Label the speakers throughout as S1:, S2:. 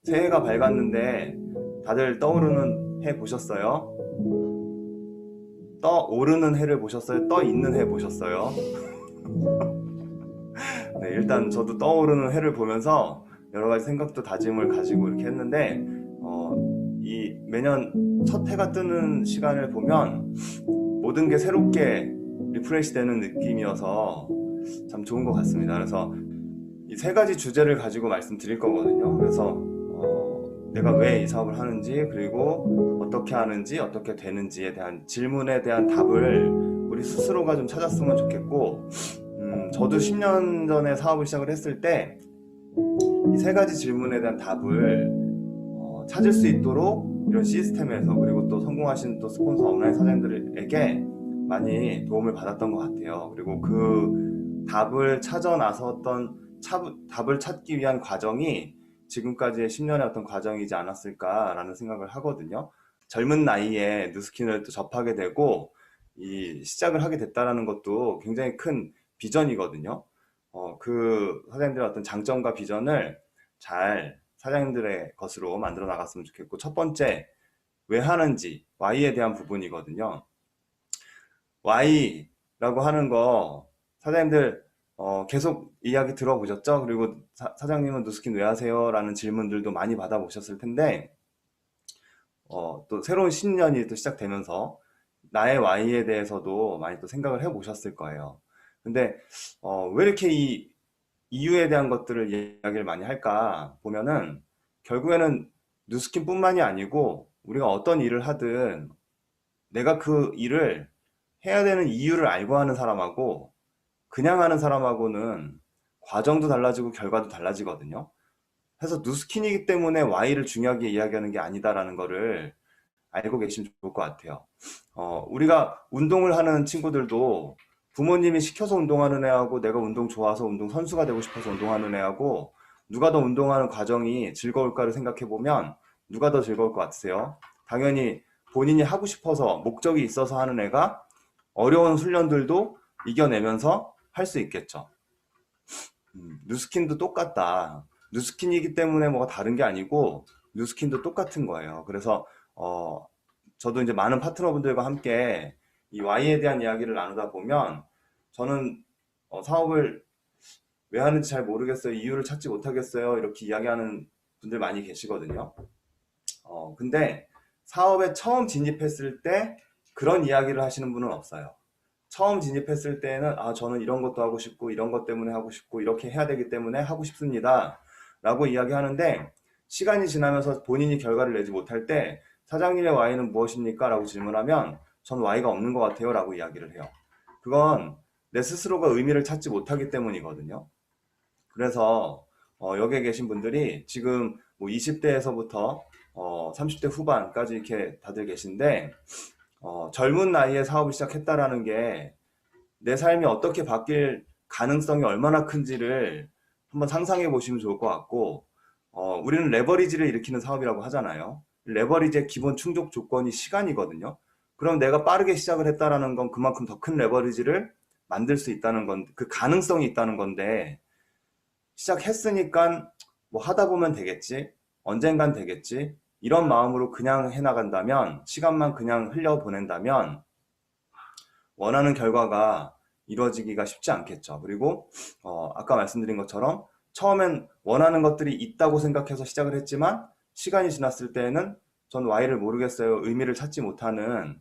S1: 새해가 밝았는데 다들 떠오르는 해 보셨어요? 떠오르는 해를 보셨어요? 떠 있는 해 보셨어요? 네, 일단 저도 떠오르는 해를 보면서 여러 가지 생각도 다짐을 가지고 이렇게 했는데, 이 매년 첫 해가 뜨는 시간을 보면 모든 게 새롭게 리프레시 되는 느낌이어서 참 좋은 것 같습니다. 그래서 이 세 가지 주제를 가지고 말씀드릴 거거든요. 그래서 내가 왜 이 사업을 하는지, 그리고 어떻게 하는지, 어떻게 되는지에 대한 질문에 대한 답을 우리 스스로가 좀 찾았으면 좋겠고, 저도 10년 전에 사업을 시작을 했을 때 이 세 가지 질문에 대한 답을 찾을 수 있도록 이런 시스템에서, 그리고 또 성공하신 또 스폰서 온라인 사장님들에게 많이 도움을 받았던 것 같아요. 그리고 그 답을 찾아 나섰던 답을 찾기 위한 과정이 지금까지의 10년의 어떤 과정이지 않았을까라는 생각을 하거든요. 젊은 나이에 뉴스킨을 또 접하게 되고 이 시작을 하게 됐다라는 것도 굉장히 큰 비전이거든요. 그 사장님들의 어떤 장점과 비전을 잘 사장님들의 것으로 만들어 나갔으면 좋겠고, 첫 번째, 왜 하는지, Y에 대한 부분이거든요. Y라고 하는 거 사장님들 계속 이야기 들어보셨죠? 그리고 사장님은 누스킨 왜 하세요? 라는 질문들도 많이 받아보셨을 텐데, 또 새로운 신년이 또 시작되면서 나의 Y에 대해서도 많이 또 생각을 해보셨을 거예요. 근데 왜 이렇게 이 이유에 대한 것들을 이야기를 많이 할까 보면은, 결국에는 뉴스킨뿐만이 아니고 우리가 어떤 일을 하든 내가 그 일을 해야 되는 이유를 알고 하는 사람하고 그냥 하는 사람하고는 과정도 달라지고 결과도 달라지거든요. 그래서 뉴스킨이기 때문에 Y를 중요하게 이야기하는 게 아니다라는 거를 알고 계시면 좋을 것 같아요. 우리가 운동을 하는 친구들도 부모님이 시켜서 운동하는 애하고 내가 운동 좋아서 운동 선수가 되고 싶어서 운동하는 애하고 누가 더 운동하는 과정이 즐거울까를 생각해 보면 누가 더 즐거울 것 같으세요? 당연히 본인이 하고 싶어서 목적이 있어서 하는 애가 어려운 훈련들도 이겨내면서 할 수 있겠죠. 뉴스킨도 똑같다. 뉴스킨이기 때문에 뭐가 다른 게 아니고 뉴스킨도 똑같은 거예요. 그래서 저도 이제 많은 파트너분들과 함께 이 Y에 대한 이야기를 나누다 보면 저는 사업을 왜 하는지 잘 모르겠어요. 이유를 찾지 못하겠어요. 이렇게 이야기하는 분들 많이 계시거든요. 근데 사업에 처음 진입했을 때 그런 이야기를 하시는 분은 없어요. 처음 진입했을 때는 저는 이런 것도 하고 싶고 이런 것 때문에 하고 싶고 이렇게 해야 되기 때문에 하고 싶습니다 라고 이야기하는데, 시간이 지나면서 본인이 결과를 내지 못할 때 사장님의 Y는 무엇입니까? 라고 질문하면 전 Y가 없는 것 같아요 라고 이야기를 해요. 그건 내 스스로가 의미를 찾지 못하기 때문이거든요. 그래서 여기에 계신 분들이 지금 뭐 20대에서부터 30대 후반까지 이렇게 다들 계신데, 젊은 나이에 사업을 시작했다라는 게 내 삶이 어떻게 바뀔 가능성이 얼마나 큰지를 한번 상상해 보시면 좋을 것 같고, 우리는 레버리지를 일으키는 사업이라고 하잖아요. 레버리지의 기본 충족 조건이 시간이거든요. 그럼 내가 빠르게 시작을 했다라는 건 그만큼 더 큰 레버리지를 만들 수 있다는 건, 그 가능성이 있다는 건데, 시작했으니까 뭐 하다 보면 되겠지, 언젠간 되겠지, 이런 마음으로 그냥 해나간다면, 시간만 그냥 흘려보낸다면 원하는 결과가 이루어지기가 쉽지 않겠죠. 그리고 아까 말씀드린 것처럼 처음엔 원하는 것들이 있다고 생각해서 시작을 했지만 시간이 지났을 때에는 전 Y를 모르겠어요, 의미를 찾지 못하는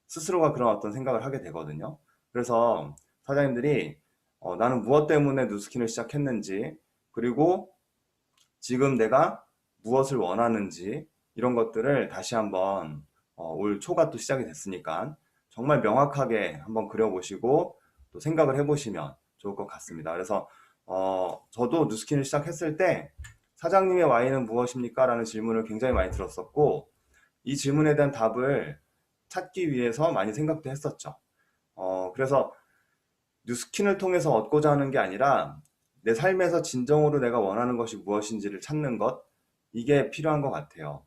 S1: 스스로가 그런 어떤 생각을 하게 되거든요. 그래서 사장님들이 나는 무엇 때문에 누스킨을 시작했는지, 그리고 지금 내가 무엇을 원하는지, 이런 것들을 다시 한번 올 초가 또 시작이 됐으니까 정말 명확하게 한번 그려보시고 또 생각을 해보시면 좋을 것 같습니다. 그래서 저도 뉴스킨을 시작했을 때 사장님의 Y는 무엇입니까? 라는 질문을 굉장히 많이 들었었고, 이 질문에 대한 답을 찾기 위해서 많이 생각도 했었죠. 그래서 뉴스킨을 통해서 얻고자 하는 게 아니라 내 삶에서 진정으로 내가 원하는 것이 무엇인지를 찾는 것, 이게 필요한 것 같아요.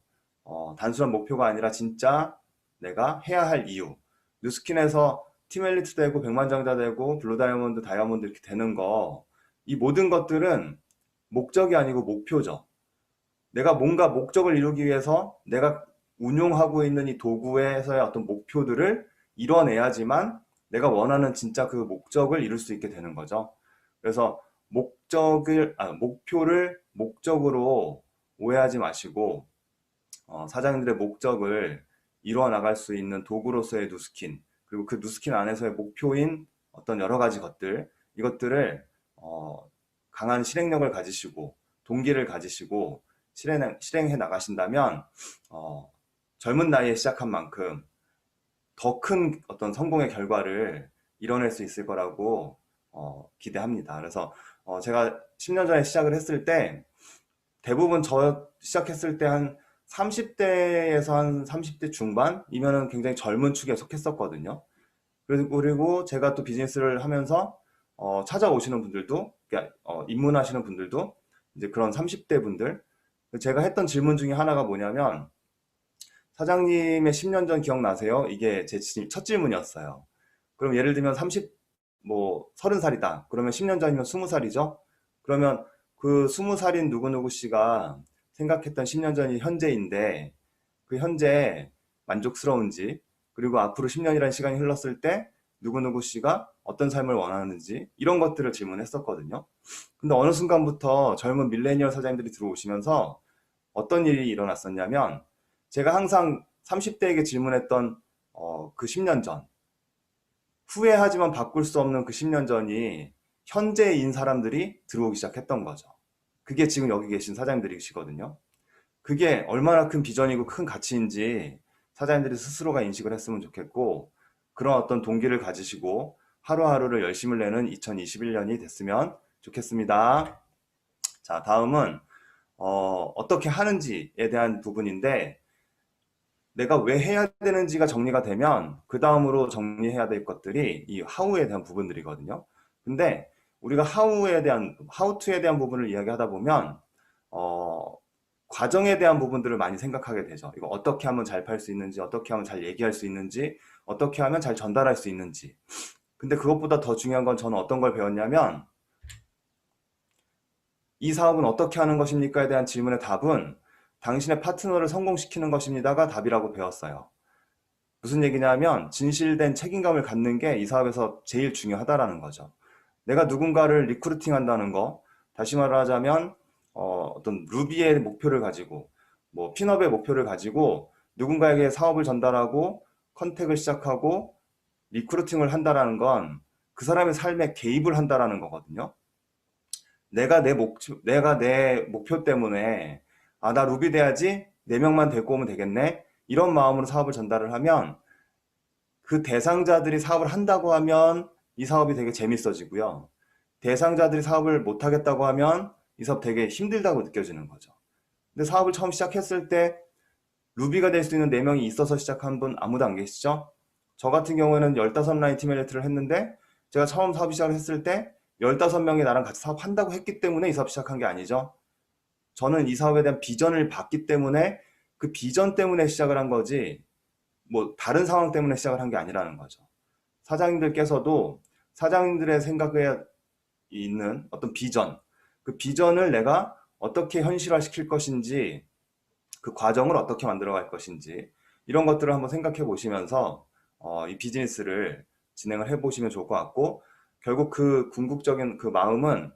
S1: 단순한 목표가 아니라 진짜 내가 해야 할 이유. 뉴스킨에서 팀 엘리트 되고 백만장자 되고 블루 다이아몬드, 다이아몬드 이렇게 되는 거, 이 모든 것들은 목적이 아니고 목표죠. 내가 뭔가 목적을 이루기 위해서 내가 운용하고 있는 이 도구에서의 어떤 목표들을 이뤄내야지만 내가 원하는 진짜 그 목적을 이룰 수 있게 되는 거죠. 그래서 목표를 목적으로 오해하지 마시고, 사장님들의 목적을 이루어 나갈 수 있는 도구로서의 누스킨, 그리고 그 누스킨 안에서의 목표인 어떤 여러 가지 것들, 이것들을 강한 실행력을 가지시고 동기를 가지시고 실행해 나가신다면, 젊은 나이에 시작한 만큼 더 큰 어떤 성공의 결과를 이뤄낼 수 있을 거라고 기대합니다. 그래서 제가 10년 전에 시작을 했을 때 대부분 저 시작했을 때 한 30대에서 한 30대 중반이면은 굉장히 젊은 축에 속했었거든요. 그리고 제가 또 비즈니스를 하면서 찾아오시는 분들도, 그러니까 입문하시는 분들도 이제 그런 30대 분들. 제가 했던 질문 중에 하나가 뭐냐면, 사장님의 10년 전 기억나세요? 이게 제 첫 질문이었어요. 그럼 예를 들면 30살이다. 그러면 10년 전이면 20살이죠? 그러면 그 20살인 누구누구 씨가 생각했던 10년 전이 현재인데, 그 현재에 만족스러운지, 그리고 앞으로 10년이라는 시간이 흘렀을 때 누구누구 씨가 어떤 삶을 원하는지, 이런 것들을 질문했었거든요. 근데 어느 순간부터 젊은 밀레니얼 사장님들이 들어오시면서 어떤 일이 일어났었냐면, 제가 항상 30대에게 질문했던 그 10년 전, 후회하지만 바꿀 수 없는 그 10년 전이 현재인 사람들이 들어오기 시작했던 거죠. 그게 지금 여기 계신 사장님들이시거든요. 그게 얼마나 큰 비전이고 큰 가치인지 사장님들이 스스로가 인식을 했으면 좋겠고, 그런 어떤 동기를 가지시고 하루하루를 열심을 내는 2021년이 됐으면 좋겠습니다. 자, 다음은 어떻게 하는지에 대한 부분인데, 내가 왜 해야 되는지가 정리가 되면 그 다음으로 정리해야 될 것들이 이 하우에 대한 부분들이거든요. 근데 우리가 하우 투에 대한 부분을 이야기하다 보면 어, 과정에 대한 부분들을 많이 생각하게 되죠. 이거 어떻게 하면 잘 팔 수 있는지, 어떻게 하면 잘 얘기할 수 있는지, 어떻게 하면 잘 전달할 수 있는지. 근데 그것보다 더 중요한 건 저는 어떤 걸 배웠냐면, 이 사업은 어떻게 하는 것입니까에 대한 질문의 답은 당신의 파트너를 성공시키는 것입니다가 답이라고 배웠어요. 무슨 얘기냐면, 진실된 책임감을 갖는 게 이 사업에서 제일 중요하다라는 거죠. 내가 누군가를 리크루팅 한다는 거, 다시 말하자면 어떤 루비의 목표를 가지고, 뭐 핀업의 목표를 가지고 누군가에게 사업을 전달하고 컨택을 시작하고 리크루팅을 한다라는 건 그 사람의 삶에 개입을 한다라는 거거든요. 내가 내 목표 때문에, 나 루비 돼야지, 4명만 데리고 오면 되겠네, 이런 마음으로 사업을 전달을 하면, 그 대상자들이 사업을 한다고 하면 이 사업이 되게 재밌어지고요. 대상자들이 사업을 못 하겠다고 하면 이 사업 되게 힘들다고 느껴지는 거죠. 근데 사업을 처음 시작했을 때 루비가 될 수 있는 4명이 있어서 시작한 분 아무도 안 계시죠? 저 같은 경우에는 15라인 팀메이트를 했는데, 제가 처음 사업 시작을 했을 때 15명이 나랑 같이 사업한다고 했기 때문에 이 사업 시작한 게 아니죠. 저는 이 사업에 대한 비전을 봤기 때문에 그 비전 때문에 시작을 한 거지, 뭐 다른 상황 때문에 시작을 한 게 아니라는 거죠. 사장님들께서도 사장님들의 생각에 있는 어떤 비전, 그 비전을 내가 어떻게 현실화 시킬 것인지, 그 과정을 어떻게 만들어 갈 것인지, 이런 것들을 한번 생각해 보시면서 이 비즈니스를 진행을 해 보시면 좋을 것 같고, 결국 그 궁극적인 그 마음은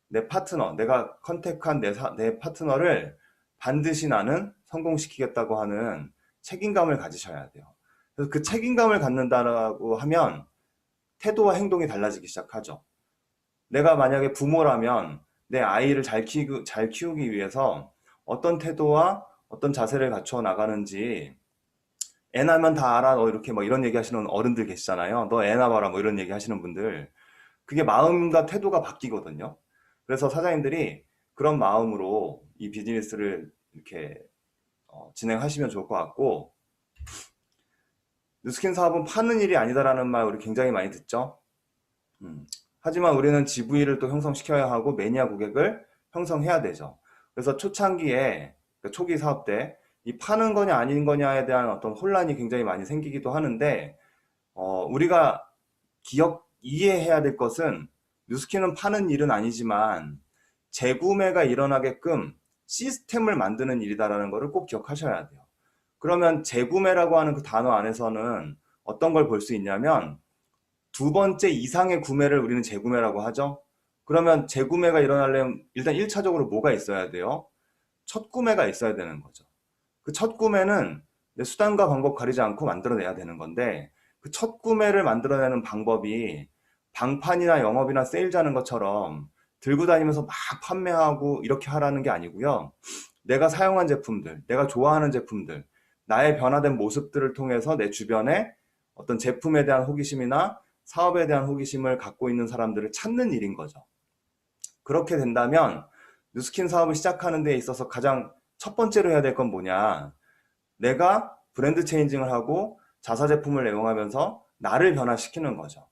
S1: 내 파트너, 내가 컨택한 내 파트너를 반드시 나는 성공시키겠다고 하는 책임감을 가지셔야 돼요. 그래서 그 책임감을 갖는다라고 하면 태도와 행동이 달라지기 시작하죠. 내가 만약에 부모라면 내 아이를 잘 키우기 위해서 어떤 태도와 어떤 자세를 갖춰 나가는지, 애 낳으면 다 알아, 너 이렇게 뭐 이런 얘기 하시는 어른들 계시잖아요. 너 애 낳아라, 뭐 이런 얘기 하시는 분들. 그게 마음과 태도가 바뀌거든요. 그래서 사장님들이 그런 마음으로 이 비즈니스를 이렇게 진행하시면 좋을 것 같고, 뉴스킨 사업은 파는 일이 아니다라는 말 우리 굉장히 많이 듣죠. 하지만 우리는 GV를 또 형성시켜야 하고 매니아 고객을 형성해야 되죠. 그래서 초창기에, 그러니까 초기 사업 때 이 파는 거냐 아닌 거냐에 대한 어떤 혼란이 굉장히 많이 생기기도 하는데, 우리가 이해해야 될 것은, 뉴스킨은 파는 일은 아니지만 재구매가 일어나게끔 시스템을 만드는 일이다라는 것을 꼭 기억하셔야 돼요. 그러면 재구매라고 하는 그 단어 안에서는 어떤 걸 볼 수 있냐면 두 번째 이상의 구매를 우리는 재구매라고 하죠. 그러면 재구매가 일어나려면 일단 1차적으로 뭐가 있어야 돼요? 첫 구매가 있어야 되는 거죠. 그 첫 구매는 수단과 방법 가리지 않고 만들어내야 되는 건데 그 첫 구매를 만들어내는 방법이 방판이나 영업이나 세일즈하는 것처럼 들고 다니면서 막 판매하고 이렇게 하라는 게 아니고요. 내가 사용한 제품들, 내가 좋아하는 제품들, 나의 변화된 모습들을 통해서 내 주변에 어떤 제품에 대한 호기심이나 사업에 대한 호기심을 갖고 있는 사람들을 찾는 일인 거죠. 그렇게 된다면 뉴스킨 사업을 시작하는 데 있어서 가장 첫 번째로 해야 될 건 뭐냐? 내가 브랜드 체인징을 하고 자사 제품을 애용하면서 나를 변화시키는 거죠.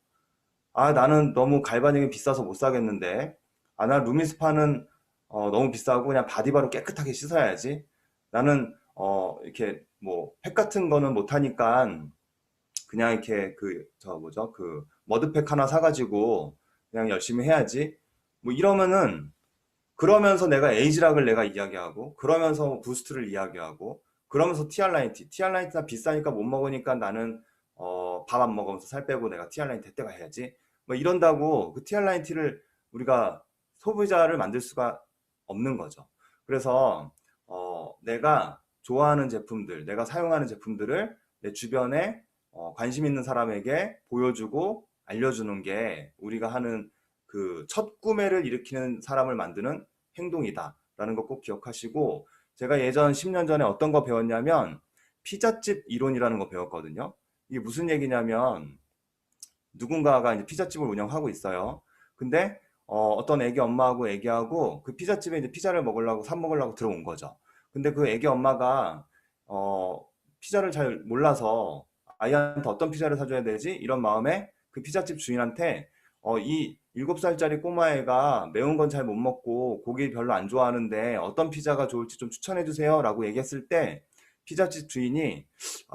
S1: 아, 나는 너무 갈바닉이 비싸서 못 사겠는데. 아, 나 루미스파는 너무 비싸고 그냥 바디바로 깨끗하게 씻어야지. 나는 이렇게 뭐 팩 같은 거는 못 하니까 그냥 이렇게 그 머드팩 하나 사가지고 그냥 열심히 해야지. 뭐 이러면은 그러면서 내가 에이지락을 내가 이야기하고 그러면서 부스트를 이야기하고 그러면서 TR라인티 나 비싸니까 못 먹으니까 나는 밥 안 먹으면서 살 빼고 내가 TR라인티 때가 해야지. 뭐 이런다고 그 TR라인티를 우리가 소비자를 만들 수가 없는 거죠. 그래서 내가 좋아하는 제품들, 내가 사용하는 제품들을 내 주변에 관심 있는 사람에게 보여주고 알려주는 게 우리가 하는 그 첫 구매를 일으키는 사람을 만드는 행동이다라는 거 꼭 기억하시고 제가 예전 10년 전에 어떤 거 배웠냐면 피자집 이론이라는 거 배웠거든요. 이게 무슨 얘기냐면 누군가가 이제 피자집을 운영하고 있어요. 근데 떤 애기 엄마하고 애기하고 그 피자집에 이제 피자를 먹으려고 사 먹으려고 들어온 거죠. 근데 그 애기 엄마가 어, 피자를 잘 몰라서 아이한테 어떤 피자를 사줘야 되지? 이런 마음에 그 피자집 주인한테 이 7살짜리 꼬마애가 매운 건 잘 못 먹고 고기 별로 안 좋아하는데 어떤 피자가 좋을지 좀 추천해 주세요 라고 얘기했을 때 피자집 주인이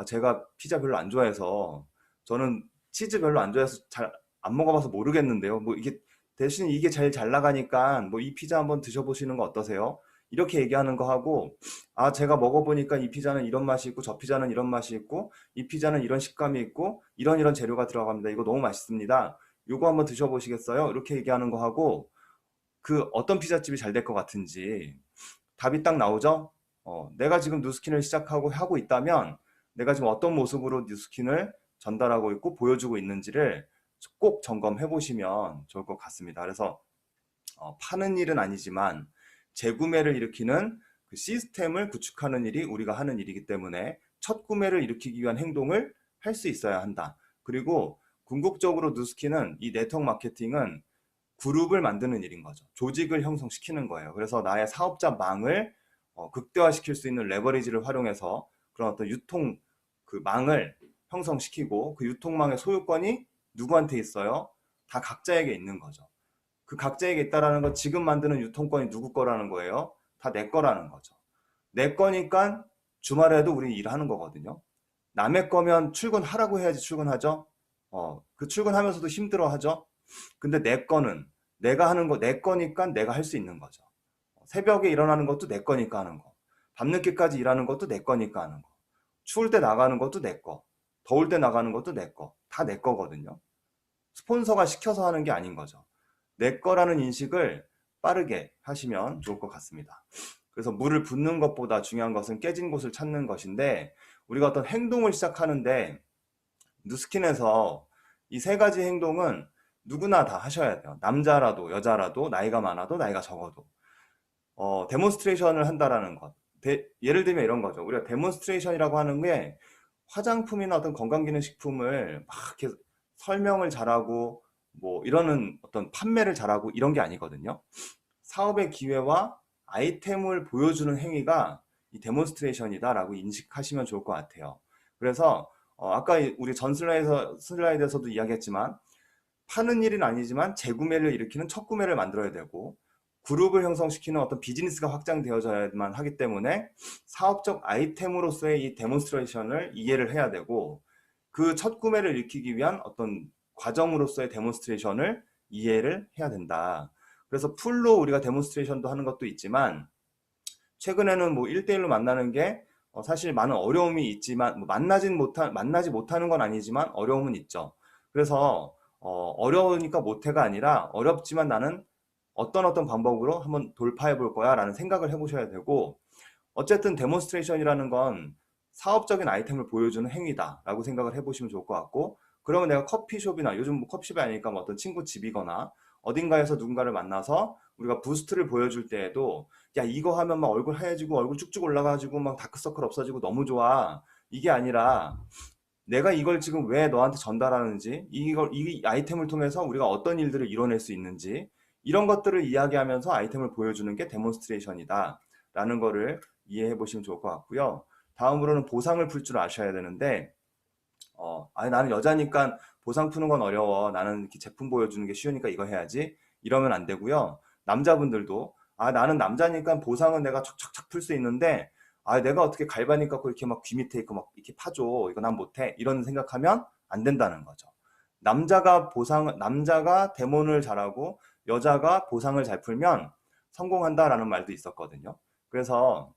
S1: 제가 피자 별로 안 좋아해서 저는 치즈 별로 안 좋아해서 잘 안 먹어봐서 모르겠는데요. 뭐 이게 대신 이게 제일 잘 나가니까 뭐 이 피자 한번 드셔보시는 거 어떠세요? 이렇게 얘기하는 거 하고 제가 먹어보니까 이 피자는 이런 맛이 있고 저 피자는 이런 맛이 있고 이 피자는 이런 식감이 있고 이런 재료가 들어갑니다. 이거 너무 맛있습니다. 요거 한번 드셔보시겠어요? 이렇게 얘기하는 거 하고 그 어떤 피자집이 잘 될 것 같은지 답이 딱 나오죠? 내가 지금 뉴스킨을 시작하고 하고 있다면 내가 지금 어떤 모습으로 뉴스킨을 전달하고 있고 보여주고 있는지를 꼭 점검해 보시면 좋을 것 같습니다. 그래서 파는 일은 아니지만 재구매를 일으키는 그 시스템을 구축하는 일이 우리가 하는 일이기 때문에 첫 구매를 일으키기 위한 행동을 할 수 있어야 한다. 그리고 궁극적으로 뉴스킨은 이 네트워크 마케팅은 그룹을 만드는 일인 거죠. 조직을 형성시키는 거예요. 그래서 나의 사업자망을 극대화시킬 수 있는 레버리지를 활용해서 그런 어떤 유통 그 망을 형성시키고 그 유통망의 소유권이 누구한테 있어요? 다 각자에게 있는 거죠. 그 각자에게 있다라는 건 지금 만드는 유통권이 누구 거라는 거예요? 다 내 거라는 거죠. 내 거니까 주말에도 우리 일하는 거거든요. 남의 거면 출근하라고 해야지 출근하죠. 그 출근하면서도 힘들어 하죠. 근데 내 거는 내가 하는 거 내 거니까 내가 할 수 있는 거죠. 새벽에 일어나는 것도 내 거니까 하는 거. 밤늦게까지 일하는 것도 내 거니까 하는 거. 추울 때 나가는 것도 내 거. 더울 때 나가는 것도 내 거. 다 내 거거든요. 스폰서가 시켜서 하는 게 아닌 거죠. 내 거라는 인식을 빠르게 하시면 좋을 것 같습니다. 그래서 물을 붓는 것보다 중요한 것은 깨진 곳을 찾는 것인데 우리가 어떤 행동을 시작하는데 뉴스킨에서 이 세 가지 행동은 누구나 다 하셔야 돼요. 남자라도 여자라도 나이가 많아도 나이가 적어도 데몬스트레이션을 한다라는 것. 예를 들면 이런 거죠. 우리가 데몬스트레이션이라고 하는 게 화장품이나 어떤 건강기능식품을 막 이렇게 설명을 잘하고 뭐 이러는 어떤 판매를 잘하고 이런 게 아니거든요. 사업의 기회와 아이템을 보여주는 행위가 이 데몬스트레이션이다라고 인식하시면 좋을 것 같아요. 그래서 아까 우리 전 슬라이드에서도 이야기했지만 파는 일은 아니지만 재구매를 일으키는 첫 구매를 만들어야 되고 그룹을 형성시키는 어떤 비즈니스가 확장되어져야만 하기 때문에 사업적 아이템으로서의 이 데몬스트레이션을 이해를 해야 되고 그 첫 구매를 일으키기 위한 어떤 과정으로서의 데몬스트레이션을 이해를 해야 된다. 그래서 풀로 우리가 데몬스트레이션도 하는 것도 있지만 최근에는 뭐 1대1로 만나는 게 사실 많은 어려움이 있지만 뭐 만나지 못하는 건 아니지만 어려움은 있죠. 그래서 어려우니까 못해가 아니라 어렵지만 나는 어떤 방법으로 한번 돌파해 볼 거야 라는 생각을 해보셔야 되고, 어쨌든 데몬스트레이션이라는 건 사업적인 아이템을 보여주는 행위다라고 생각을 해보시면 좋을 것 같고, 그러면 내가 커피숍이나 요즘 뭐 커피숍이 아니니까 뭐 어떤 친구 집이거나 어딘가에서 누군가를 만나서 우리가 부스트를 보여줄 때에도 야 이거 하면 막 얼굴 하얘지고 얼굴 쭉쭉 올라가지고 막 다크서클 없어지고 너무 좋아, 이게 아니라 내가 이걸 지금 왜 너한테 전달하는지, 이 아이템을 통해서 우리가 어떤 일들을 이뤄낼 수 있는지, 이런 것들을 이야기하면서 아이템을 보여주는 게 데몬스트레이션이다 라는 거를 이해해 보시면 좋을 것 같고요. 다음으로는 보상을 풀 줄 아셔야 되는데, 아니 나는 여자니까 보상 푸는 건 어려워, 나는 이렇게 제품 보여주는 게 쉬우니까 이거 해야지, 이러면 안 되고요. 남자분들도 나는 남자니까 보상은 내가 척척척 풀 수 있는데 내가 어떻게 갈바닉 갖고 이렇게 막 귀 밑에 있고 막 이렇게 파줘, 이거 난 못해, 이런 생각하면 안 된다는 거죠. 남자가 데몬을 잘하고 여자가 보상을 잘 풀면 성공한다라는 말도 있었거든요. 그래서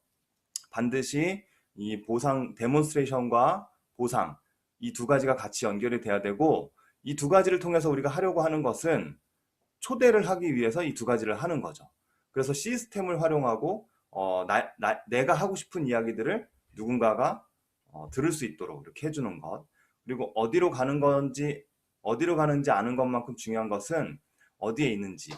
S1: 반드시 이 데몬스트레이션과 보상, 이 두 가지가 같이 연결이 돼야 되고, 이 두 가지를 통해서 우리가 하려고 하는 것은 초대를 하기 위해서 이 두 가지를 하는 거죠. 그래서 시스템을 활용하고 내가 하고 싶은 이야기들을 누군가가 들을 수 있도록 이렇게 해주는 것. 그리고 어디로 가는지 아는 것만큼 중요한 것은 어디에 있는지.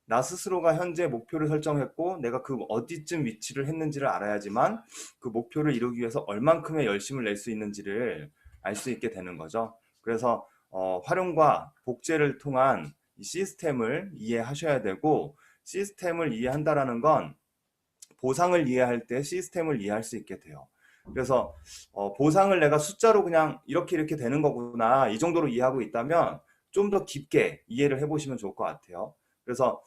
S1: 나 스스로가 현재 목표를 설정했고 내가 그 어디쯤 위치를 했는지를 알아야지만 그 목표를 이루기 위해서 얼만큼의 열심을 낼 수 있는지를 알 수 있게 되는 거죠. 그래서 활용과 복제를 통한 이 시스템을 이해하셔야 되고, 시스템을 이해한다라는 건 보상을 이해할 때 시스템을 이해할 수 있게 돼요. 그래서 보상을 내가 숫자로 그냥 이렇게 되는 거구나, 이 정도로 이해하고 있다면 좀 더 깊게 이해를 해보시면 좋을 것 같아요. 그래서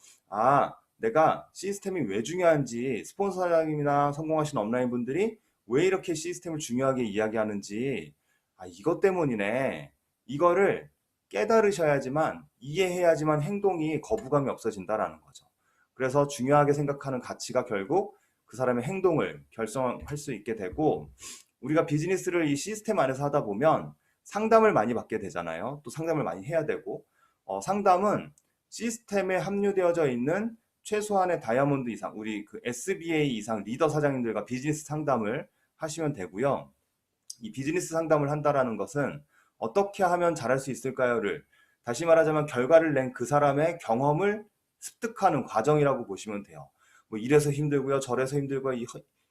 S1: 내가 시스템이 왜 중요한지, 스폰서 사장님이나 성공하신 업라인 분들이 왜 이렇게 시스템을 중요하게 이야기하는지, 이것 때문이네, 이거를 깨달으셔야지만, 이해해야지만 행동이 거부감이 없어진다라는 거죠. 그래서 중요하게 생각하는 가치가 결국 그 사람의 행동을 결정할 수 있게 되고, 우리가 비즈니스를 이 시스템 안에서 하다 보면 상담을 많이 받게 되잖아요. 또 상담을 많이 해야 되고, 상담은 시스템에 합류되어져 있는 최소한의 다이아몬드 이상, 우리 그 SBA 이상 리더 사장님들과 비즈니스 상담을 하시면 되고요. 이 비즈니스 상담을 한다라는 것은 어떻게 하면 잘할 수 있을까요를, 다시 말하자면 결과를 낸 그 사람의 경험을 습득하는 과정이라고 보시면 돼요. 뭐 이래서 힘들고요, 저래서 힘들고요, 이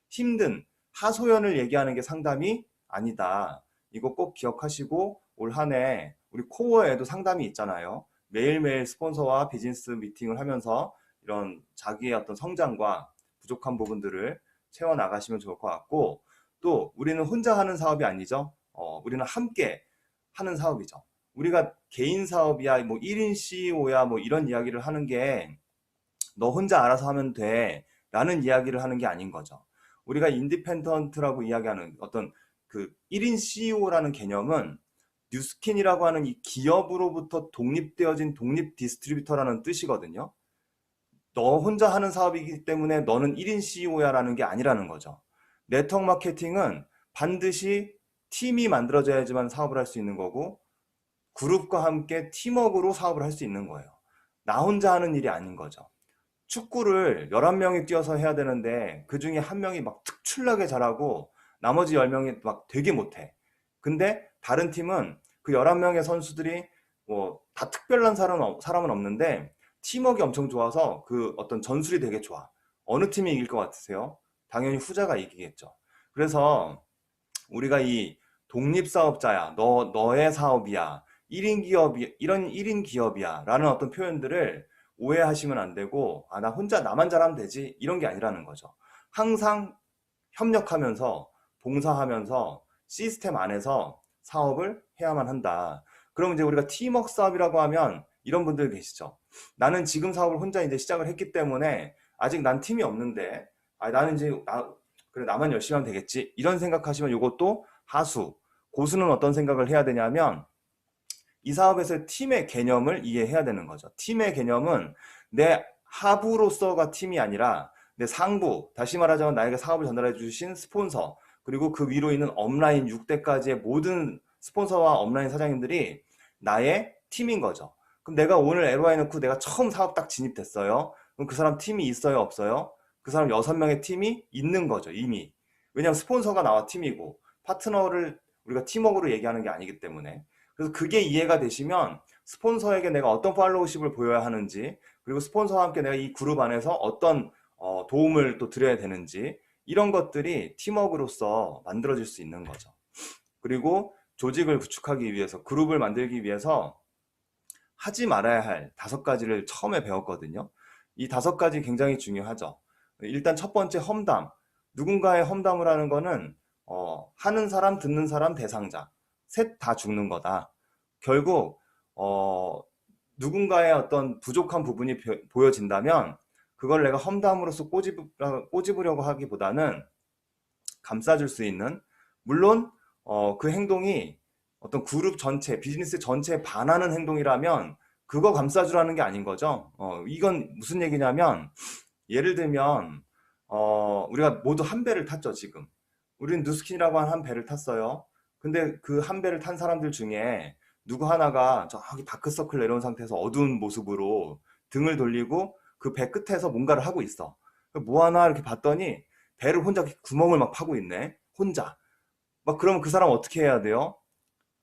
S1: 힘든 하소연을 얘기하는 게 상담이 아니다. 이거 꼭 기억하시고, 올 한 해 우리 코어에도 상담이 있잖아요. 매일매일 스폰서와 비즈니스 미팅을 하면서 이런 자기의 어떤 성장과 부족한 부분들을 채워 나가시면 좋을 것 같고, 또 우리는 혼자 하는 사업이 아니죠. 우리는 함께 하는 사업이죠. 우리가 개인 사업이야, 뭐 1인 CEO야, 뭐 이런 이야기를 하는 게 너 혼자 알아서 하면 돼 라는 이야기를 하는 게 아닌 거죠. 우리가 인디펜던트라고 이야기하는 어떤 그 1인 CEO라는 개념은 뉴스킨이라고 하는 이 기업으로부터 독립되어진 독립 디스트리뷰터라는 뜻이거든요. 너 혼자 하는 사업이기 때문에 너는 1인 CEO야 라는 게 아니라는 거죠. 네트워크 마케팅은 반드시 팀이 만들어져야지만 사업을 할 수 있는 거고, 그룹과 함께 팀워크로 사업을 할 수 있는 거예요. 나 혼자 하는 일이 아닌 거죠. 축구를 11명이 뛰어서 해야 되는데 그 중에 한 명이 막 특출나게 잘하고 나머지 10명이 막 되게 못해. 근데 다른 팀은 그 11명의 선수들이 뭐 다 특별한 사람은 없는데 팀워크가 엄청 좋아서 그 어떤 전술이 되게 좋아. 어느 팀이 이길 것 같으세요? 당연히 후자가 이기겠죠. 그래서 우리가 이 독립사업자야, 너의 사업이야, 1인 기업이, 이런 1인 기업이야 라는 어떤 표현들을 오해하시면 안 되고, 나 혼자 나만 잘하면 되지, 이런 게 아니라는 거죠. 항상 협력하면서 봉사하면서 시스템 안에서 사업을 해야만 한다. 그럼 이제 우리가 팀워크 사업이라고 하면 이런 분들 계시죠. 나는 지금 사업을 혼자 이제 시작을 했기 때문에 아직 난 팀이 없는데, 나는 이제 그래 나만 열심히 하면 되겠지, 이런 생각하시면 이것도 하수. 고수는 어떤 생각을 해야 되냐면 이 사업에서 팀의 개념을 이해해야 되는 거죠. 팀의 개념은 내 하부로서가 팀이 아니라 내 상부, 다시 말하자면 나에게 사업을 전달해 주신 스폰서, 그리고 그 위로 있는 업라인 6대까지의 모든 스폰서와 업라인 사장님들이 나의 팀인 거죠. 그럼 내가 오늘 LOI 넣고 내가 처음 사업 딱 진입됐어요. 그럼 그 사람 팀이 있어요, 없어요? 그 사람 6명의 팀이 있는 거죠, 이미. 왜냐하면 스폰서가 나와 팀이고, 파트너를 우리가 팀워크로 얘기하는 게 아니기 때문에. 그래서 그게 이해가 되시면 스폰서에게 내가 어떤 팔로우십을 보여야 하는지, 그리고 스폰서와 함께 내가 이 그룹 안에서 어떤 도움을 또 드려야 되는지, 이런 것들이 팀워크로서 만들어질 수 있는 거죠. 그리고 조직을 구축하기 위해서, 그룹을 만들기 위해서 하지 말아야 할 5가지를 처음에 배웠거든요. 이 5가지 굉장히 중요하죠. 일단 첫 번째, 험담. 누군가의 험담을 하는 거는 하는 사람, 듣는 사람, 대상자 셋 다 죽는 거다. 결국 누군가의 어떤 부족한 부분이 보여진다면 그걸 내가 험담으로써 꼬집으려고 하기보다는 감싸줄 수 있는, 물론 그 행동이 어떤 그룹 전체, 비즈니스 전체에 반하는 행동이라면 그거 감싸주라는 게 아닌 거죠. 이건 무슨 얘기냐면, 예를 들면 우리가 모두 한 배를 탔죠, 지금. 우리는 누스킨이라고 한 배를 탔어요. 근데 그 한 배를 탄 사람들 중에 누구 하나가 저기 다크서클 내려온 상태에서 어두운 모습으로 등을 돌리고 그 배 끝에서 뭔가를 하고 있어. 뭐 하나 이렇게 봤더니 배를 혼자 구멍을 막 파고 있네. 혼자. 막 그러면 그 사람 어떻게 해야 돼요?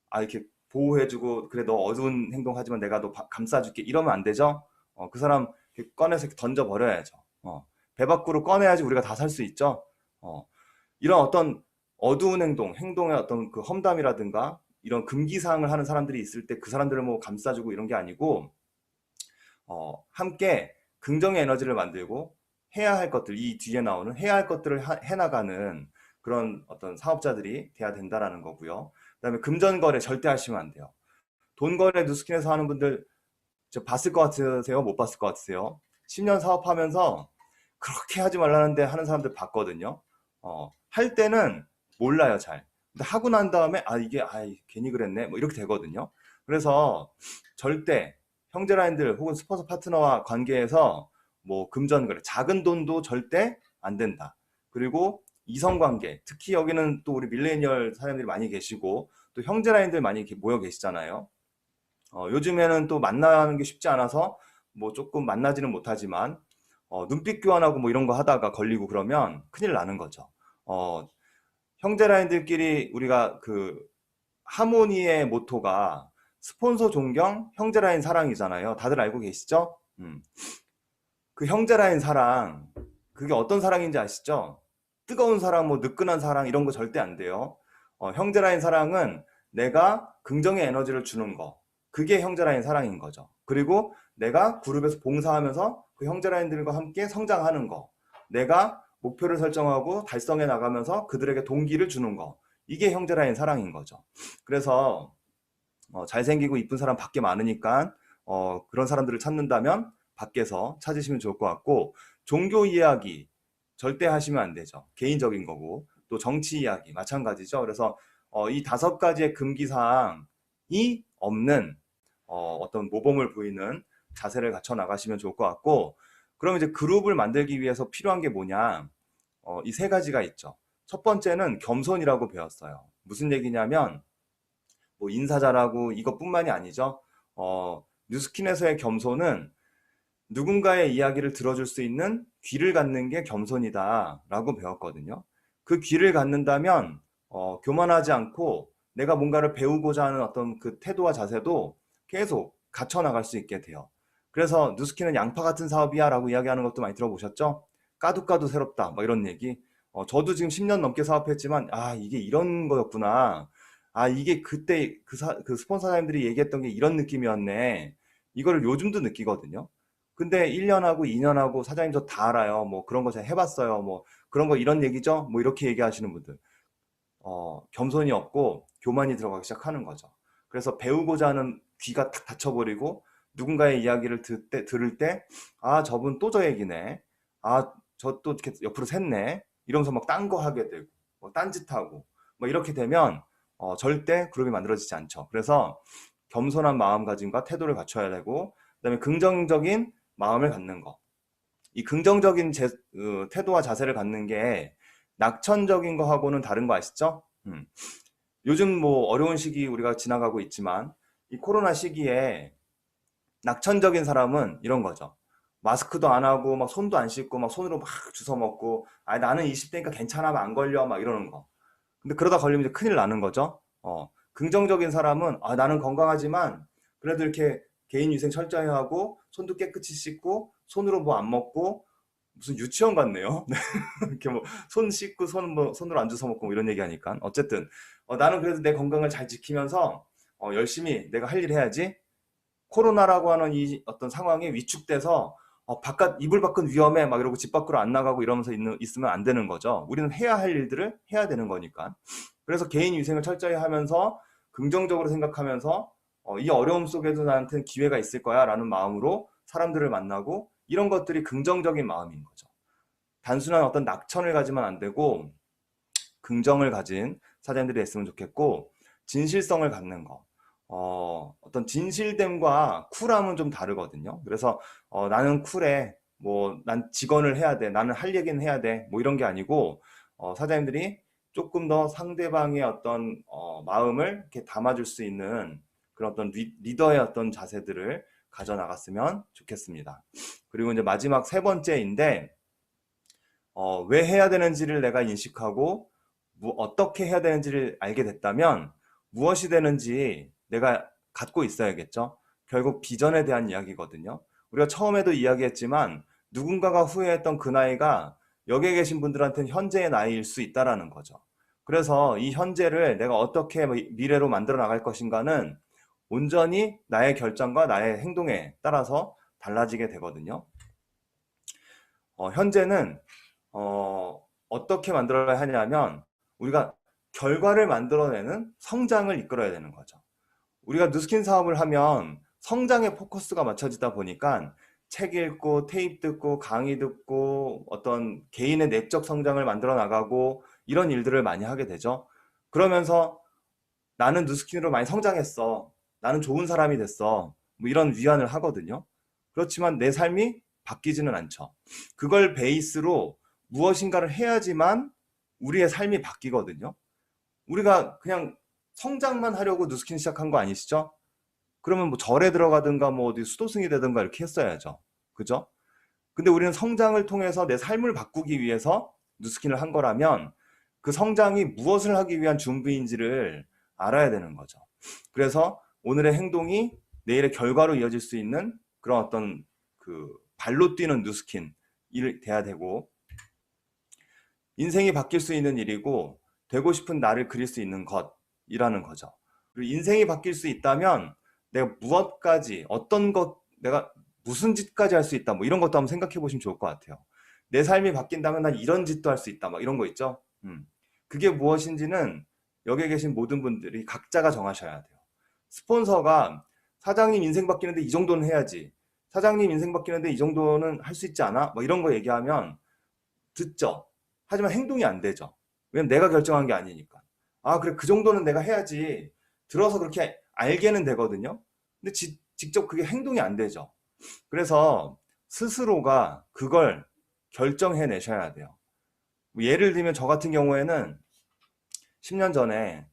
S1: 아, 이렇게 보호해주고, 그래, 너 어두운 행동하지만 내가 너 감싸줄게. 이러면 안 되죠? 그 사람 이렇게 꺼내서 이렇게 던져버려야죠. 배 밖으로 꺼내야지 우리가 다 살 수 있죠? 이런 어떤 어두운 행동의 어떤 그 험담이라든가 이런 금기사항을 하는 사람들이 있을 때 그 사람들을 뭐 감싸주고 이런 게 아니고, 함께 긍정의 에너지를 만들고 해야 할 것들, 이 뒤에 나오는 해야 할 것들을 해나가는 그런 어떤 사업자들이 돼야 된다라는 거고요. 그다음에 금전거래 절대 하시면 안 돼요. 돈거래 누스킨에서 하는 분들 저 봤을 것 같으세요? 못 봤을 것 같으세요? 10년 사업하면서 그렇게 하지 말라는데 하는 사람들 봤거든요. 할 때는 몰라요, 잘. 근데 하고 난 다음에 아 이게 괜히 그랬네 뭐 이렇게 되거든요. 그래서 절대 형제라인들 혹은 스폰서 파트너와 관계에서 뭐 금전거래, 작은 돈도 절대 안 된다. 그리고 이성관계, 특히 여기는 또 우리 밀레니얼 사람들이 많이 계시고 또 형제라인들 많이 이렇게 모여 계시잖아요. 요즘에는 또 만나는 게 쉽지 않아서 뭐 조금 만나지는 못하지만 눈빛 교환하고 뭐 이런 거 하다가 걸리고 그러면 큰일 나는 거죠. 어, 형제라인들끼리 우리가 그 하모니의 모토가 스폰서 존경, 형제라인 사랑이잖아요. 다들 알고 계시죠? 그 형제라인 사랑, 그게 어떤 사랑인지 아시죠? 뜨거운 사랑, 뭐 느끈한 사랑 이런 거 절대 안 돼요. 형제라인 사랑은 내가 긍정의 에너지를 주는 거, 그게 형제라인 사랑인 거죠. 그리고 내가 그룹에서 봉사하면서 그 형제라인들과 함께 성장하는 거, 내가 목표를 설정하고 달성해 나가면서 그들에게 동기를 주는 거, 이게 형제라인 사랑인 거죠. 그래서 잘생기고 이쁜 사람 밖에 많으니까 그런 사람들을 찾는다면 밖에서 찾으시면 좋을 것 같고, 종교 이야기 절대 하시면 안 되죠. 개인적인 거고, 또 정치 이야기 마찬가지죠. 그래서 이 5가지의 금기사항이 없는 어떤 모범을 보이는 자세를 갖춰 나가시면 좋을 것 같고, 그럼 이제 그룹을 만들기 위해서 필요한 게 뭐냐? 이 3가지가 있죠. 첫 번째는 겸손이라고 배웠어요. 무슨 얘기냐면 뭐 인사 잘하고 이것뿐만이 아니죠. 뉴스킨에서의 겸손은 누군가의 이야기를 들어줄 수 있는 귀를 갖는 게 겸손이다라고 배웠거든요. 그 귀를 갖는다면 교만하지 않고 내가 뭔가를 배우고자 하는 어떤 그 태도와 자세도 계속 갖춰 나갈 수 있게 돼요. 그래서 뉴스킨은 양파 같은 사업이야 라고 이야기하는 것도 많이 들어보셨죠? 까도 까도 새롭다 막 이런 얘기. 저도 지금 10년 넘게 사업했지만 이게 이런 거였구나. 이게 그때 그 스폰서 사장님들이 얘기했던 게 이런 느낌이었네. 이거를 요즘도 느끼거든요. 근데 1년하고 2년하고 사장님 저 다 알아요. 뭐 그런 거 제가 해봤어요. 뭐 그런 거 이런 얘기죠. 뭐 이렇게 얘기하시는 분들. 겸손이 없고 교만이 들어가기 시작하는 거죠. 그래서 배우고자 하는 귀가 탁 닫혀버리고 누군가의 이야기를 들을 때, 저분 또 저 얘기네. 저 또 이렇게 옆으로 샜네. 이러면서 막 딴 거 하게 되고, 뭐 딴짓하고, 뭐 이렇게 되면 절대 그룹이 만들어지지 않죠. 그래서 겸손한 마음가짐과 태도를 갖춰야 되고, 그다음에 긍정적인 마음을 갖는 거. 이 긍정적인 태도와 자세를 갖는 게 낙천적인 거하고는 다른 거 아시죠? 요즘 뭐 어려운 시기 우리가 지나가고 있지만 이 코로나 시기에 낙천적인 사람은 이런 거죠. 마스크도 안 하고 막 손도 안 씻고 막 손으로 막 주워 먹고 아 나는 20대니까 괜찮아 안 걸려 막 이러는 거. 근데 그러다 걸리면 이제 큰일 나는 거죠. 긍정적인 사람은 아 나는 건강하지만 그래도 이렇게 개인 위생 철저히 하고 손도 깨끗이 씻고 손으로 뭐 안 먹고 무슨 유치원 같네요. 이렇게 뭐 손 씻고 손으로 안 주워 먹고 뭐 이런 얘기하니까 어쨌든 나는 그래도 내 건강을 잘 지키면서 열심히 내가 할 일 해야지. 코로나라고 하는 이 어떤 상황이 위축돼서 바깥 이불 밖은 위험해 막 이러고 집 밖으로 안 나가고 이러면서 있으면 안 되는 거죠. 우리는 해야 할 일들을 해야 되는 거니까. 그래서 개인 위생을 철저히 하면서 긍정적으로 생각하면서 이 어려움 속에도 나한테는 기회가 있을 거야 라는 마음으로 사람들을 만나고 이런 것들이 긍정적인 마음인 거죠. 단순한 어떤 낙천을 가지면 안 되고 긍정을 가진 사장님들이 됐으면 좋겠고 진실성을 갖는 거. 어떤 진실됨과 쿨함은 좀 다르거든요. 그래서 나는 쿨해. 뭐 난 직원을 해야 돼. 나는 할 얘기는 해야 돼. 뭐 이런 게 아니고 사장님들이 조금 더 상대방의 어떤 마음을 이렇게 담아줄 수 있는 그런 어떤 리더의 어떤 자세들을 가져 나갔으면 좋겠습니다. 그리고 이제 마지막 세 번째인데 왜 해야 되는지를 내가 인식하고 어떻게 해야 되는지를 알게 됐다면 무엇이 되는지 내가 갖고 있어야겠죠. 결국 비전에 대한 이야기거든요. 우리가 처음에도 이야기했지만 누군가가 후회했던 그 나이가 여기에 계신 분들한테는 현재의 나이일 수 있다라는 거죠. 그래서 이 현재를 내가 어떻게 미래로 만들어 나갈 것인가는 온전히 나의 결정과 나의 행동에 따라서 달라지게 되거든요. 현재는 어떻게 만들어야 하냐면 우리가 결과를 만들어내는 성장을 이끌어야 되는 거죠. 우리가 누스킨 사업을 하면 성장에 포커스가 맞춰지다 보니까 책 읽고 테이프 듣고 강의 듣고 어떤 개인의 내적 성장을 만들어 나가고 이런 일들을 많이 하게 되죠. 그러면서 나는 누스킨으로 많이 성장했어. 나는 좋은 사람이 됐어. 뭐 이런 위안을 하거든요. 그렇지만 내 삶이 바뀌지는 않죠. 그걸 베이스로 무엇인가를 해야지만 우리의 삶이 바뀌거든요. 우리가 그냥 성장만 하려고 누스킨 시작한 거 아니시죠? 그러면 뭐 절에 들어가든가 뭐 어디 수도승이 되든가 이렇게 했어야죠. 그죠? 근데 우리는 성장을 통해서 내 삶을 바꾸기 위해서 누스킨을 한 거라면 그 성장이 무엇을 하기 위한 준비인지를 알아야 되는 거죠. 그래서 오늘의 행동이 내일의 결과로 이어질 수 있는 그런 어떤 그 발로 뛰는 누스킨이 돼야 되고 인생이 바뀔 수 있는 일이고 되고 싶은 나를 그릴 수 있는 것이라는 거죠. 그리고 인생이 바뀔 수 있다면 내가 무엇까지 어떤 것 내가 무슨 짓까지 할 수 있다 뭐 이런 것도 한번 생각해 보시면 좋을 것 같아요. 내 삶이 바뀐다면 난 이런 짓도 할 수 있다 막 이런 거 있죠. 그게 무엇인지는 여기에 계신 모든 분들이 각자가 정하셔야 돼요. 스폰서가 사장님 인생 바뀌는데 이 정도는 해야지. 사장님 인생 바뀌는데 이 정도는 할 수 있지 않아? 뭐 이런 거 얘기하면 듣죠. 하지만 행동이 안 되죠. 왜냐면 내가 결정한 게 아니니까. 아, 그래, 그 정도는 내가 해야지. 들어서 그렇게 알게는 되거든요. 근데 직접 그게 행동이 안 되죠. 그래서 스스로가 그걸 결정해 내셔야 돼요. 뭐 예를 들면 저 같은 경우에는 10년 전에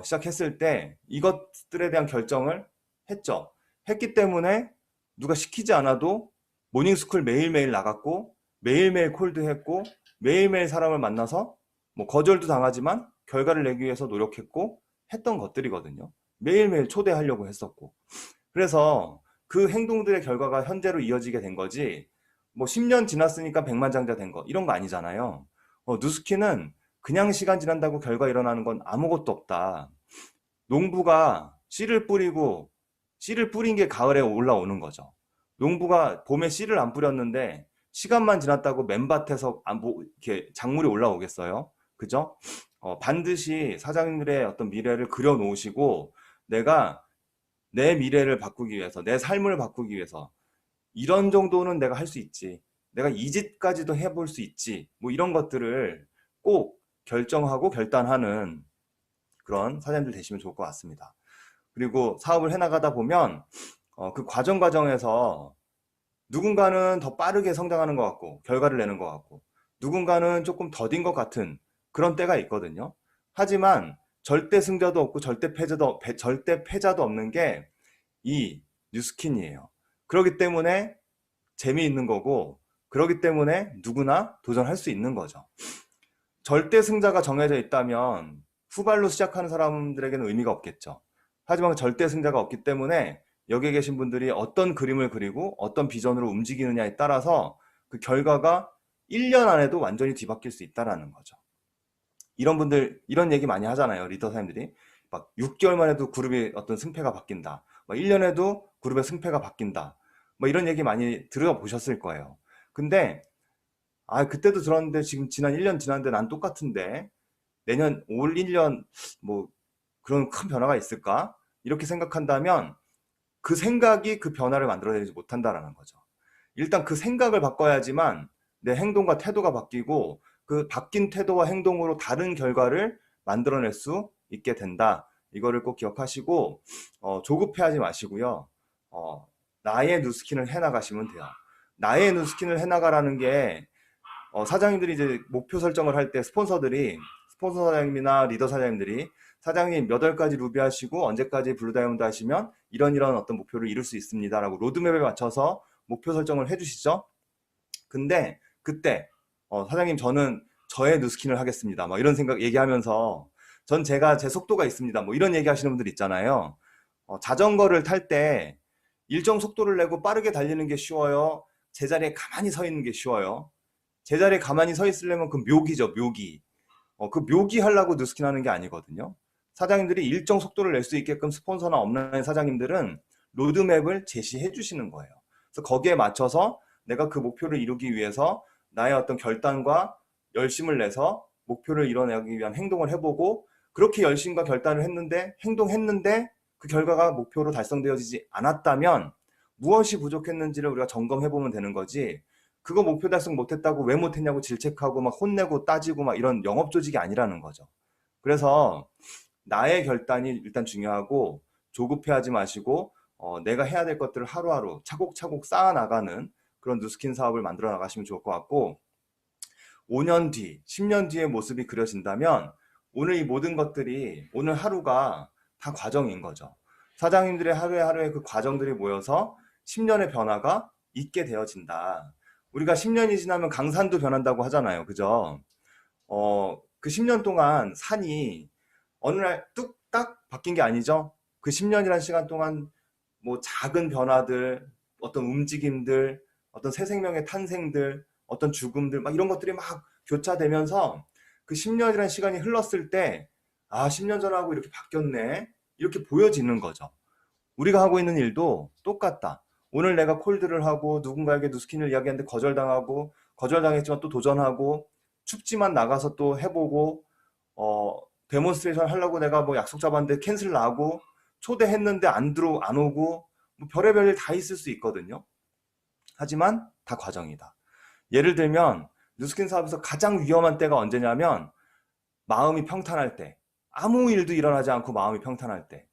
S1: 시작했을 때 이것들에 대한 결정을 했죠. 했기 때문에 누가 시키지 않아도 모닝스쿨 매일매일 나갔고 매일매일 콜도 했고 매일매일 사람을 만나서 뭐 거절도 당하지만 결과를 내기 위해서 노력했고 했던 것들이거든요. 매일매일 초대하려고 했었고. 그래서 그 행동들의 결과가 현재로 이어지게 된 거지 뭐 10년 지났으니까 백만장자 된 거 이런 거 아니잖아요. 누스키는 그냥 시간 지난다고 결과 일어나는 건 아무것도 없다. 농부가 씨를 뿌리고 씨를 뿌린 게 가을에 올라오는 거죠. 농부가 봄에 씨를 안 뿌렸는데 시간만 지났다고 맨밭에서 이렇게 작물이 올라오겠어요? 그죠? 반드시 사장님들의 어떤 미래를 그려 놓으시고 내가 내 미래를 바꾸기 위해서, 내 삶을 바꾸기 위해서 이런 정도는 내가 할 수 있지. 내가 이 짓까지도 해볼 수 있지. 뭐 이런 것들을 꼭 결정하고 결단하는 그런 사장님들 되시면 좋을 것 같습니다. 그리고 사업을 해나가다 보면 그 과정에서 누군가는 더 빠르게 성장하는 것 같고, 결과를 내는 것 같고, 누군가는 조금 더딘 것 같은 그런 때가 있거든요. 하지만 절대 승자도 없고 절대 패자도 없는 게 이 뉴스킨이에요. 그렇기 때문에 재미있는 거고, 그렇기 때문에 누구나 도전할 수 있는 거죠. 절대 승자가 정해져 있다면 후발로 시작하는 사람들에게는 의미가 없겠죠. 하지만 절대 승자가 없기 때문에 여기에 계신 분들이 어떤 그림을 그리고 어떤 비전으로 움직이느냐에 따라서 그 결과가 1년 안에도 완전히 뒤바뀔 수 있다는 거죠. 이런 분들 이런 얘기 많이 하잖아요. 리더 사님들이 막 6개월 만에도 그룹의 어떤 승패가 바뀐다. 막 1년에도 그룹의 승패가 바뀐다. 뭐 이런 얘기 많이 들어보셨을 거예요. 근데 그때도 들었는데 지금 지난 1년 지났는데 난 똑같은데 내년 올 1년 뭐 그런 큰 변화가 있을까? 이렇게 생각한다면 그 생각이 그 변화를 만들어내지 못한다라는 거죠. 일단 그 생각을 바꿔야지만 내 행동과 태도가 바뀌고 그 바뀐 태도와 행동으로 다른 결과를 만들어낼 수 있게 된다. 이거를 꼭 기억하시고 조급해하지 마시고요. 나의 뉴스킨을 해나가시면 돼요. 나의 뉴스킨을 해나가라는 게 사장님들이 이제 목표 설정을 할 때 스폰서 사장님이나 리더 사장님들이 사장님 몇 월까지 루비 하시고 언제까지 블루 다이아몬드 하시면 이런 어떤 목표를 이룰 수 있습니다라고 로드맵에 맞춰서 목표 설정을 해주시죠. 근데 그때 사장님 저는 저의 뉴스킨을 하겠습니다. 막 이런 생각 얘기하면서 전 제가 제 속도가 있습니다. 뭐 이런 얘기 하시는 분들 있잖아요. 자전거를 탈 때 일정 속도를 내고 빠르게 달리는 게 쉬워요. 제자리에 가만히 서 있는 게 쉬워요. 제자리에 가만히 서 있으려면 그 묘기죠, 묘기. 그 묘기 하려고 뉴스킨 하는 게 아니거든요. 사장님들이 일정 속도를 낼 수 있게끔 스폰서나 업라인 사장님들은 로드맵을 제시해 주시는 거예요. 그래서 거기에 맞춰서 내가 그 목표를 이루기 위해서 나의 어떤 결단과 열심을 내서 목표를 이뤄내기 위한 행동을 해보고 그렇게 열심과 결단을 했는데 행동했는데 그 결과가 목표로 달성되어지지 않았다면 무엇이 부족했는지를 우리가 점검해 보면 되는 거지. 그거 목표 달성 못했다고 왜 못했냐고 질책하고 막 혼내고 따지고 막 이런 영업 조직이 아니라는 거죠. 그래서 나의 결단이 일단 중요하고 조급해하지 마시고 내가 해야 될 것들을 하루하루 차곡차곡 쌓아나가는 그런 뉴스킨 사업을 만들어 나가시면 좋을 것 같고 5년 뒤, 10년 뒤의 모습이 그려진다면 오늘 이 모든 것들이 오늘 하루가 다 과정인 거죠. 사장님들의 하루에 그 과정들이 모여서 10년의 변화가 있게 되어진다. 우리가 10년이 지나면 강산도 변한다고 하잖아요. 그죠? 그 10년 동안 산이 어느 날 뚝딱 바뀐 게 아니죠. 그 10년이라는 시간 동안 뭐 작은 변화들, 어떤 움직임들, 어떤 새 생명의 탄생들, 어떤 죽음들, 막 이런 것들이 막 교차되면서 그 10년이라는 시간이 흘렀을 때, 10년 전하고 이렇게 바뀌었네. 이렇게 보여지는 거죠. 우리가 하고 있는 일도 똑같다. 오늘 내가 콜드를 하고 누군가에게 누스킨을 이야기하는데 거절당했지만 또 도전하고 춥지만 나가서 또 해보고 데몬스트레이션 하려고 내가 뭐 약속 잡았는데 캔슬 나고 초대했는데 안 오고 뭐 별의별 일 다 있을 수 있거든요. 하지만 다 과정이다. 예를 들면 뉴스킨 사업에서 가장 위험한 때가 언제냐면 마음이 평탄할 때, 아무 일도 일어나지 않고 마음이 평탄할 때.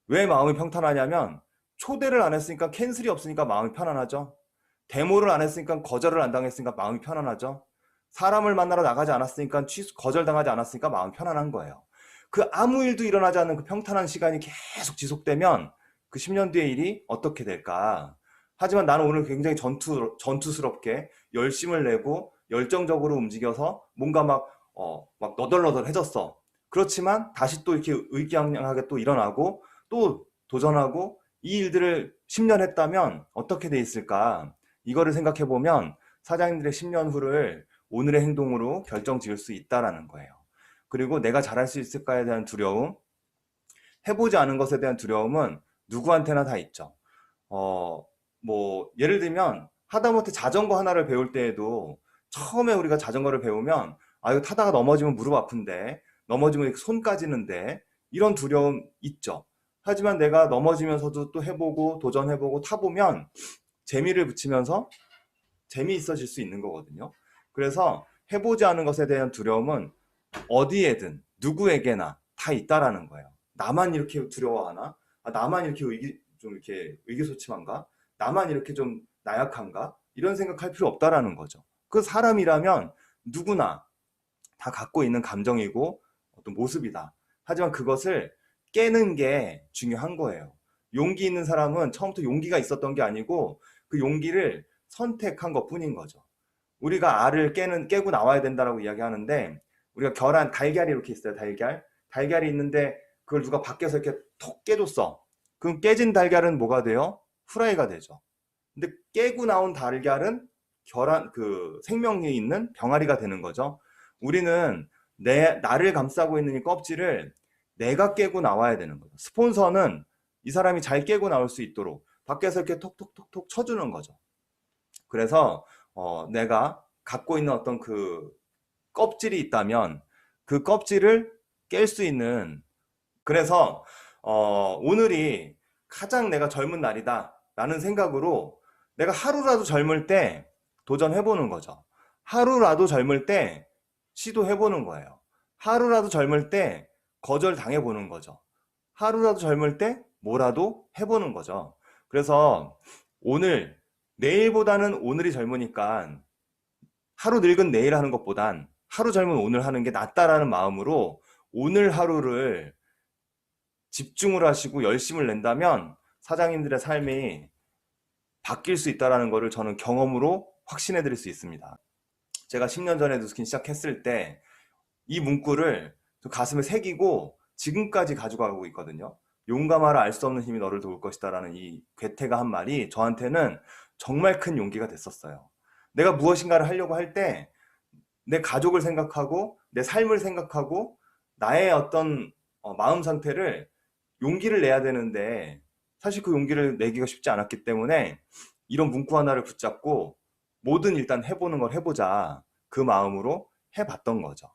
S1: 왜 마음이 평탄하냐면 초대를 안 했으니까 캔슬이 없으니까 마음이 편안하죠. 데모를 안 했으니까 거절을 안 당했으니까 마음이 편안하죠. 사람을 만나러 나가지 않았으니까 거절당하지 않았으니까 마음이 편안한 거예요. 그 아무 일도 일어나지 않는 그 평탄한 시간이 계속 지속되면 그 10년 뒤의 일이 어떻게 될까? 하지만 나는 오늘 굉장히 전투스럽게 열심을 내고 열정적으로 움직여서 뭔가 막 너덜너덜해졌어. 그렇지만 다시 또 이렇게 의기양양하게 또 일어나고 또 도전하고 이 일들을 10년 했다면 어떻게 돼 있을까? 이거를 생각해 보면 사장님들의 10년 후를 오늘의 행동으로 결정 지을 수 있다라는 거예요. 그리고 내가 잘할 수 있을까에 대한 두려움, 해보지 않은 것에 대한 두려움은 누구한테나 다 있죠. 예를 들면 하다못해 자전거 하나를 배울 때에도 처음에 우리가 자전거를 배우면 이거 타다가 넘어지면 무릎 아픈데 넘어지면 손 까지는데 이런 두려움 있죠. 하지만 내가 넘어지면서도 또 해보고 도전해보고 타보면 재미를 붙이면서 재미있어질 수 있는 거거든요. 그래서 해보지 않은 것에 대한 두려움은 어디에든 누구에게나 다 있다라는 거예요. 나만 이렇게 두려워하나? 나만 이렇게 좀 이렇게 의기소침한가? 나만 이렇게 좀 나약한가? 이런 생각할 필요 없다라는 거죠. 그 사람이라면 누구나 다 갖고 있는 감정이고 어떤 모습이다. 하지만 그것을 깨는 게 중요한 거예요. 용기 있는 사람은 처음부터 용기가 있었던 게 아니고 그 용기를 선택한 것 뿐인 거죠. 우리가 알을 깨고 나와야 된다라고 이야기하는데, 우리가 계란, 달걀이 이렇게 있어요. 달걀이 있는데 그걸 누가 밖에서 이렇게 톡 깨줬어. 그럼 깨진 달걀은 뭐가 돼요? 후라이가 되죠. 근데 깨고 나온 달걀은 생명이 있는 병아리가 되는 거죠. 우리는 나를 감싸고 있는 이 껍질을 내가 깨고 나와야 되는 거죠. 스폰서는 이 사람이 잘 깨고 나올 수 있도록 밖에서 이렇게 톡톡톡톡 쳐주는 거죠. 그래서 내가 갖고 있는 어떤 그 껍질이 있다면 그 껍질을 깰 수 있는, 그래서 오늘이 가장 내가 젊은 날이다 라는 생각으로 내가 하루라도 젊을 때 도전해보는 거죠. 하루라도 젊을 때 시도해보는 거예요. 하루라도 젊을 때 거절당해보는 거죠. 하루라도 젊을 때 뭐라도 해보는 거죠. 그래서 오늘, 내일보다는 오늘이 젊으니까 하루 늙은 내일 하는 것보단 하루 젊은 오늘 하는 게 낫다라는 마음으로 오늘 하루를 집중을 하시고 열심을 낸다면 사장님들의 삶이 바뀔 수 있다는 것을 저는 경험으로 확신해 드릴 수 있습니다. 제가 10년 전에 누스킨 시작했을 때 이 문구를 가슴에 새기고 지금까지 가져가고 있거든요. 용감하라, 알 수 없는 힘이 너를 도울 것이다 라는 이 괴테가 한 말이 저한테는 정말 큰 용기가 됐었어요. 내가 무엇인가를 하려고 할 때 내 가족을 생각하고 내 삶을 생각하고 나의 어떤 마음 상태를, 용기를 내야 되는데 사실 그 용기를 내기가 쉽지 않았기 때문에 이런 문구 하나를 붙잡고 뭐든 일단 해보는 걸 해보자, 그 마음으로 해봤던 거죠.